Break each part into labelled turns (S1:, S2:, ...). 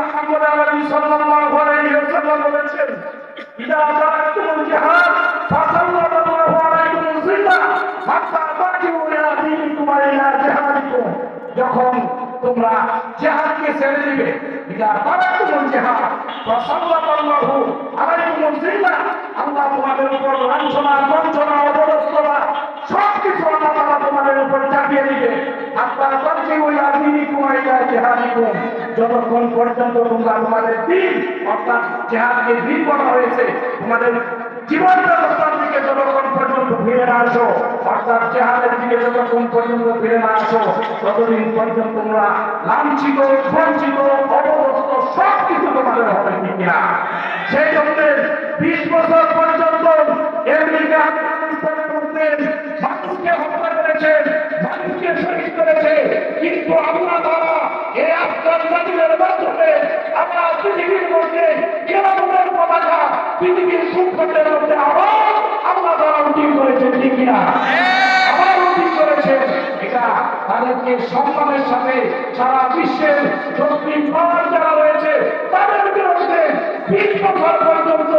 S1: মুহাম্মদ আরবি সাল্লাল্লাহু আলাইহি ওয়াসাল্লাম বলেছেন, ইদা তারাকতুমুল জিহাদ ফাসাল্লাল্লাহু আলাইকুম জিল্লা হাত্তা তাকিউ ইলা দীনিকুম ইলা জিহাদিকুম। যখন তোমরা জিহাদকে ছেড়ে দিবে, ইদা তারাকতুমুল জিহাদ ফাসাল্লাল্লাহু আলাইকুম জিল্লা, আল্লাহ তোমাদের উপর লাঞ্ছনা, বঞ্চনা, অপদস্থতা সবকিছু আল্লাহ তাআলা তোমাদের উপর চাপিয়ে দিবে। হাত্তা তাকিউ ইলা দীনিকুম ইলা জিহাদিকুম, যতক্ষণ পর্যন্ত তোমরা তোমাদের দ্বীন অর্থাৎ জিহাদকে দ্বীন বলা হয়েছে, তোমাদের জীবন ব্যবস্থার দিকে যতক্ষণ পর্যন্ত ফিরে না আসো, অর্থাৎ জিহাদের দিকে যতক্ষণ পর্যন্ত ফিরে না আসো, ততদিন পর্যন্ত তোমরা লাঞ্ছিত, বঞ্চিত, অপদস্থ সবকিছু তোমাদের হবে ঠিক না। সেই জন্য 20 বছর পর্যন্ত আমেরিকা আফগানিস্তানের মধ্যে মানুষকে হত্যা করেছে, মানুষকে শহীদ করেছে, কিন্তু আল্লাহ তাআলা এই আফগান জাতির মাধ্যমে আমরা পৃথিবীর মধ্যে কিয়ামতের পতাকা পৃথিবীর ভূখণ্ডের মধ্যে আবার আল্লাহ তাআলা উঠিয়ে করেছেন ঠিক না, আবার উঠিয়ে করেছেন। এটা তাদেরকে সম্মানের সাথে সারা বিশ্বের মুসলিম পাওয়ার যারা রয়েছে তাদের বিরুদ্ধে 20 বছর পর্যন্ত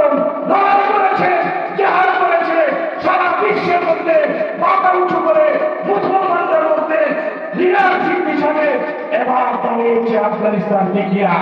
S1: লড়াই করেছে, জিহাদ করেছে, সারা বিশ্বের মধ্যে মাথা উঁচু করে মুসলমানদের মধ্যে লিডারশিপ হিসাবে এবার দাঁড়িয়েছে আফগানিস্তান ঠিক না।